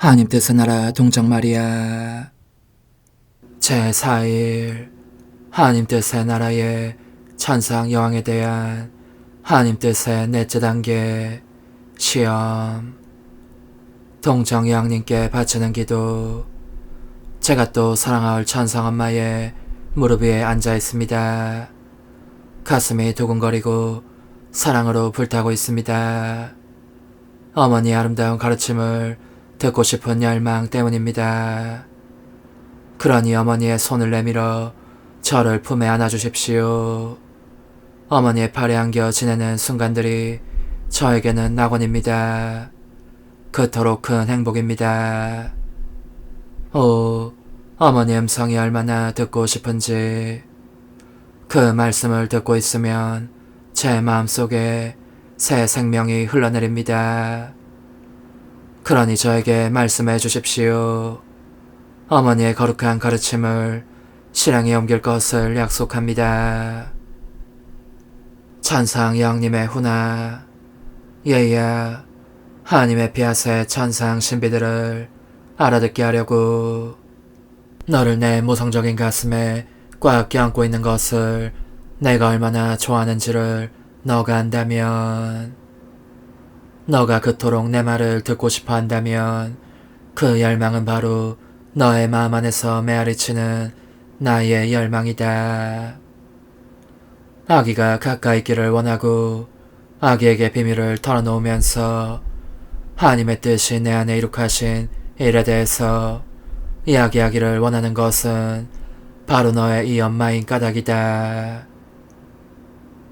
하나님 뜻의 나라 동정 마리아 제4일 하나님 뜻의 나라의 천상 여왕에 대한 하나님 뜻의 넷째 단계 시험 동정 여왕님께 바치는 기도. 제가 또 사랑할 천상 엄마의 무릎 위에 앉아 있습니다. 가슴이 두근거리고 사랑으로 불타고 있습니다. 어머니의 아름다운 가르침을 듣고 싶은 열망 때문입니다. 그러니 어머니의 손을 내밀어 저를 품에 안아주십시오. 어머니의 팔에 안겨 지내는 순간들이 저에게는 낙원입니다. 그토록 큰 행복입니다. 오, 어머니의 음성이 얼마나 듣고 싶은지. 그 말씀을 듣고 있으면 제 마음속에 새 생명이 흘러내립니다. 그러니 저에게 말씀해 주십시오. 어머니의 거룩한 가르침을 실행에 옮길 것을 약속합니다. 천상 여왕님의 훈화. 얘야, 하나님의 피아새 천상 신비들을 알아듣게 하려고 너를 내 모성적인 가슴에 꽉 껴안고 있는 것을 내가 얼마나 좋아하는지를 너가 안다면, 너가 그토록 내 말을 듣고 싶어 한다면 그 열망은 바로 너의 마음 안에서 메아리치는 나의 열망이다. 아기가 가까이 있기를 원하고 아기에게 비밀을 털어놓으면서 하나님의 뜻이 내 안에 이룩하신 일에 대해서 이야기하기를 원하는 것은 바로 너의 이 엄마인 까닭이다.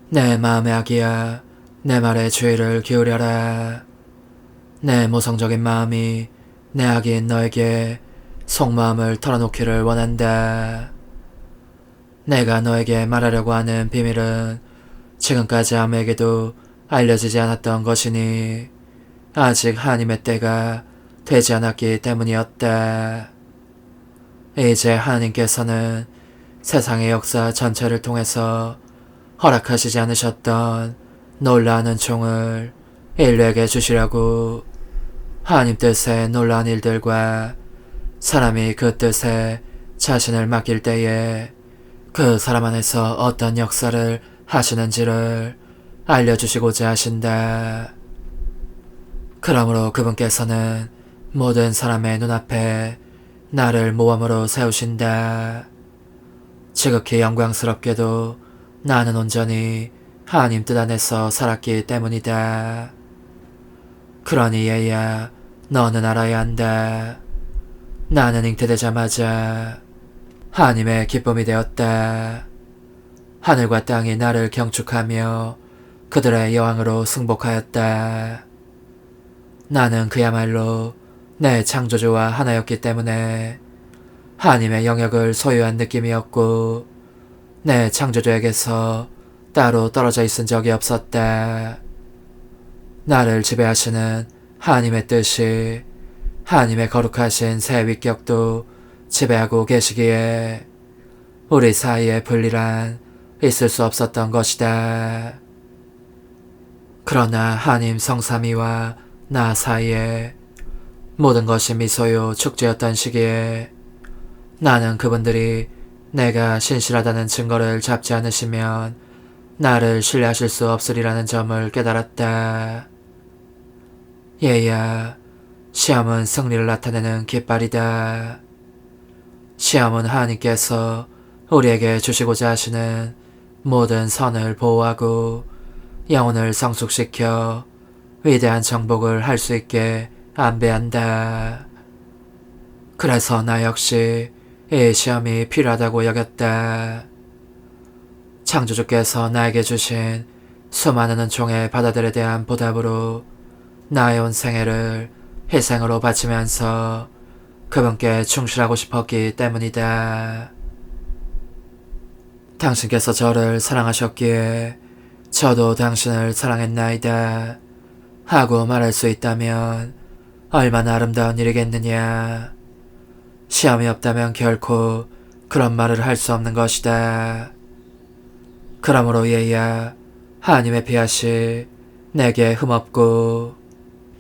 내 마음의 아기야, 내 말에 주의를 기울여라. 내 모성적인 마음이 내 아기인 너에게 속마음을 털어놓기를 원한다. 내가 너에게 말하려고 하는 비밀은 지금까지 아무에게도 알려지지 않았던 것이니 아직 하나님의 때가 되지 않았기 때문이었다. 이제 하나님께서는 세상의 역사 전체를 통해서 허락하시지 않으셨던 놀라운 은총을 인류에게 주시려고 하나님 뜻의 놀라운 일들과 사람이 그 뜻에 자신을 맡길 때에 그 사람 안에서 어떤 역사를 하시는지를 알려주시고자 하신다. 그러므로 그분께서는 모든 사람의 눈앞에 나를 모범으로 세우신다. 지극히 영광스럽게도 나는 온전히 하나님 뜻 안에서 살았기 때문이다. 그러니 얘야, 너는 알아야 한다. 나는 잉태되자마자 하나님의 기쁨이 되었다. 하늘과 땅이 나를 경축하며 그들의 여왕으로 승복하였다. 나는 그야말로 내 창조주와 하나였기 때문에 하나님의 영역을 소유한 느낌이었고 내 창조주에게서 따로 떨어져 있은 적이 없었다. 나를 지배하시는 하나님의 뜻이 하나님의 거룩하신 새 위격도 지배하고 계시기에 우리 사이에 분리란 있을 수 없었던 것이다. 그러나 하나님 성삼위와 나 사이에 모든 것이 미소요 축제였던 시기에 나는 그분들이 내가 신실하다는 증거를 잡지 않으시면 나를 신뢰하실 수 없으리라는 점을 깨달았다. 얘야, 시험은 승리를 나타내는 깃발이다. 시험은 하나님께서 우리에게 주시고자 하시는 모든 선을 보호하고 영혼을 성숙시켜 위대한 정복을 할 수 있게 안배한다. 그래서 나 역시 이 시험이 필요하다고 여겼다. 창조주께서 나에게 주신 수많은 은총의 바다들에 대한 보답으로 나의 온 생애를 희생으로 바치면서 그분께 충실하고 싶었기 때문이다. 당신께서 저를 사랑하셨기에 저도 당신을 사랑했나이다 하고 말할 수 있다면 얼마나 아름다운 일이겠느냐. 시험이 없다면 결코 그런 말을 할 수 없는 것이다. 그러므로 얘야, 하나님의 피아시 내게 흠없고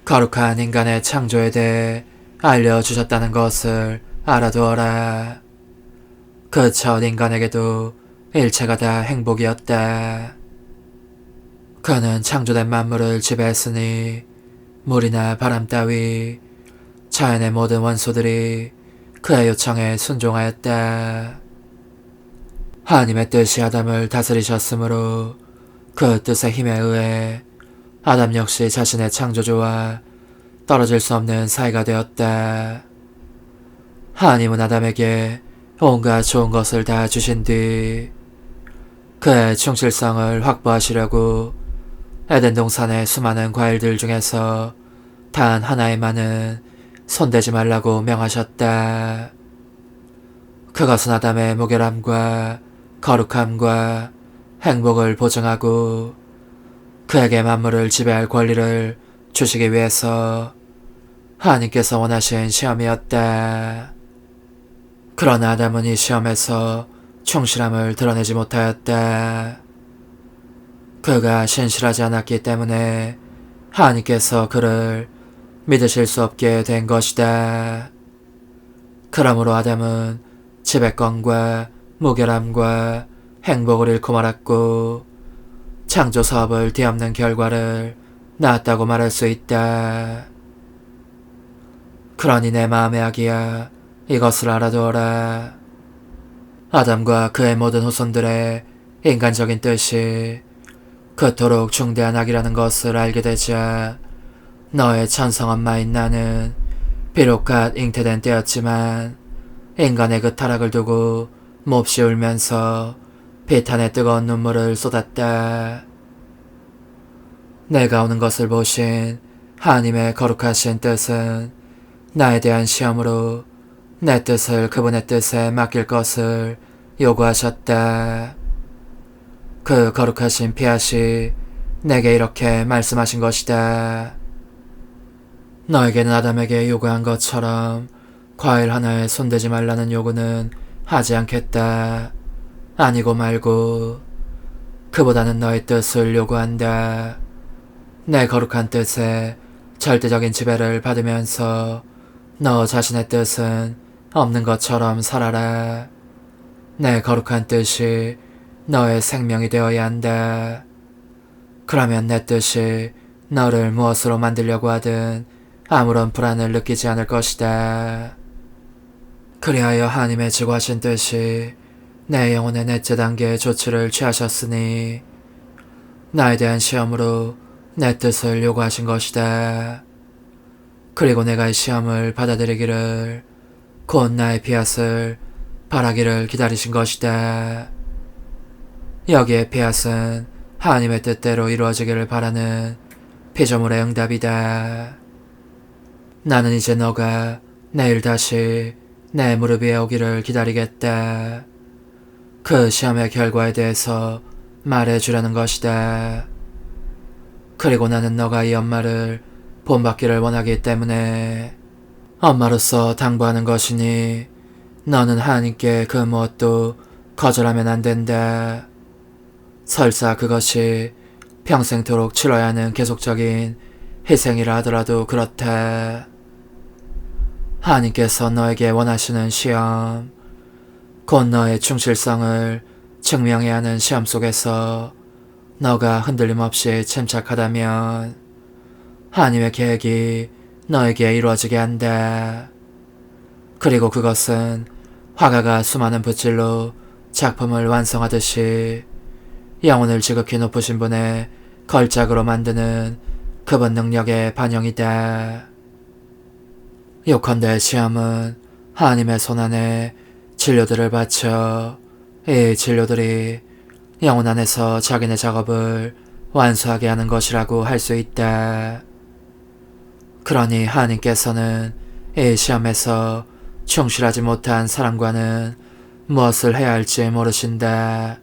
거룩한 인간의 창조에 대해 알려주셨다는 것을 알아두어라. 그 첫 인간에게도 일체가 다 행복이었다. 그는 창조된 만물을 지배했으니 물이나 바람 따위 자연의 모든 원소들이 그의 요청에 순종하였다. 하나님의 뜻이 아담을 다스리셨으므로 그 뜻의 힘에 의해 아담 역시 자신의 창조주와 떨어질 수 없는 사이가 되었다. 하나님은 아담에게 온갖 좋은 것을 다 주신 뒤 그의 충실성을 확보하시려고 에덴 동산의 수많은 과일들 중에서 단 하나에만은 손대지 말라고 명하셨다. 그것은 아담의 무결함과 거룩함과 행복을 보증하고 그에게 만물을 지배할 권리를 주시기 위해서 하나님께서 원하신 시험이었다. 그러나 아담은 이 시험에서 충실함을 드러내지 못하였다. 그가 신실하지 않았기 때문에 하나님께서 그를 믿으실 수 없게 된 것이다. 그러므로 아담은 지배권과 무결함과 행복을 잃고 말았고 창조 사업을 뒤엎는 결과를 낳았다고 말할 수 있다. 그러니 내 마음의 아기야, 이것을 알아두어라. 아담과 그의 모든 후손들의 인간적인 뜻이 그토록 중대한 악이라는 것을 알게 되자 너의 천성엄마인 나는 비록 갓 잉태된 때였지만 인간의 그 타락을 두고 몹시 울면서 비탄의 뜨거운 눈물을 쏟았다. 내가 오는 것을 보신 하나님의 거룩하신 뜻은 나에 대한 시험으로 내 뜻을 그분의 뜻에 맡길 것을 요구하셨다. 그 거룩하신 피아시 내게 이렇게 말씀하신 것이다. 너에게는 아담에게 요구한 것처럼 과일 하나에 손대지 말라는 요구는 하지 않겠다. 아니고 말고 그보다는 너의 뜻을 요구한다. 내 거룩한 뜻에 절대적인 지배를 받으면서 너 자신의 뜻은 없는 것처럼 살아라. 내 거룩한 뜻이 너의 생명이 되어야 한다. 그러면 내 뜻이 너를 무엇으로 만들려고 하든 아무런 불안을 느끼지 않을 것이다. 그리하여 하나님의 지고하신 뜻이 내 영혼의 넷째 단계의 조치를 취하셨으니 나에 대한 시험으로 내 뜻을 요구하신 것이다. 그리고 내가 이 시험을 받아들이기를 곧 나의 피앗을 바라기를 기다리신 것이다. 여기에 피앗은 하나님의 뜻대로 이루어지기를 바라는 피조물의 응답이다. 나는 이제 너가 내일 다시 내 무릎 위에 오기를 기다리겠다. 그 시험의 결과에 대해서 말해주려는 것이다. 그리고 나는 너가 이 엄마를 본받기를 원하기 때문에 엄마로서 당부하는 것이니 너는 하나님께 그 무엇도 거절하면 안 된다. 설사 그것이 평생토록 치러야 하는 계속적인 희생이라 하더라도 그렇다. 하나님께서 너에게 원하시는 시험, 곧 너의 충실성을 증명해야 하는 시험 속에서 너가 흔들림 없이 침착하다면 하나님의 계획이 너에게 이루어지게 한다. 그리고 그것은 화가가 수많은 붓질로 작품을 완성하듯이 영혼을 지극히 높으신 분의 걸작으로 만드는 그분 능력의 반영이다. 요컨대 시험은 하나님의 손안에 진료들을 바쳐 이 진료들이 영혼 안에서 자기네 작업을 완수하게 하는 것이라고 할 수 있다. 그러니 하나님께서는 이 시험에서 충실하지 못한 사람과는 무엇을 해야 할지 모르신다.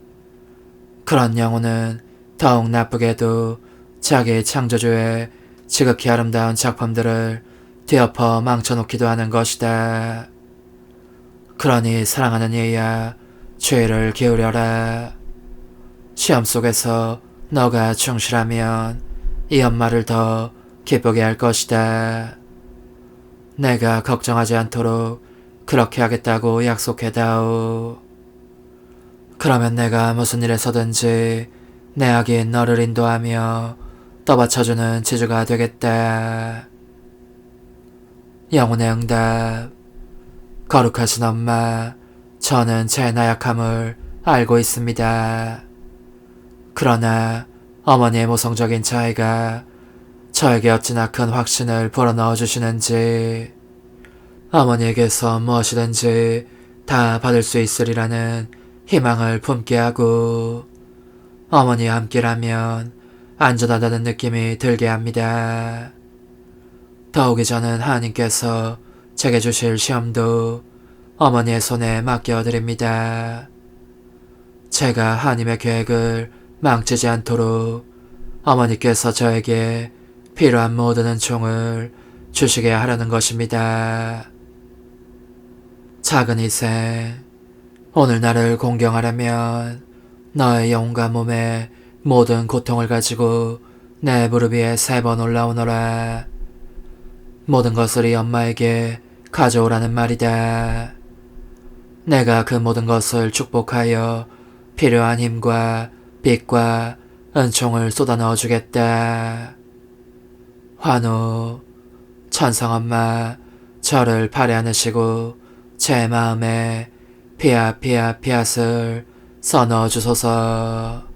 그런 영혼은 더욱 나쁘게도 자기 창조주의 지극히 아름다운 작품들을 뒤엎어 망쳐놓기도 하는 것이다. 그러니 사랑하는 이야, 주의를 기울여라. 시험 속에서 너가 충실하면 이 엄마를 더 기쁘게 할 것이다. 내가 걱정하지 않도록 그렇게 하겠다고 약속해다오. 그러면 내가 무슨 일에 서든지 내 아기인 너를 인도하며 떠받쳐주는 지주가 되겠다. 영혼의 응답. 거룩하신 엄마, 저는 제 나약함을 알고 있습니다. 그러나 어머니의 모성적인 차이가 저에게 어찌나 큰 확신을 불어넣어 주시는지, 어머니에게서 무엇이든지 다 받을 수 있으리라는 희망을 품게 하고 어머니와 함께라면 안전하다는 느낌이 들게 합니다. 더욱이 저는 하나님께서 제게 주실 시험도 어머니의 손에 맡겨드립니다. 제가 하나님의 계획을 망치지 않도록 어머니께서 저에게 필요한 모든 은총을 주시게 하려는 것입니다. 작은 희생, 오늘 나를 공경하려면 너의 영혼과 몸의 모든 고통을 가지고 내 무릎 위에 3번 올라오너라. 모든 것을 이 엄마에게 가져오라는 말이다. 내가 그 모든 것을 축복하여 필요한 힘과 빛과 은총을 쏟아 넣어주겠다. 환호, 천성엄마, 저를 발에 안으시고 제 마음에 피앗을 써넣어 주소서.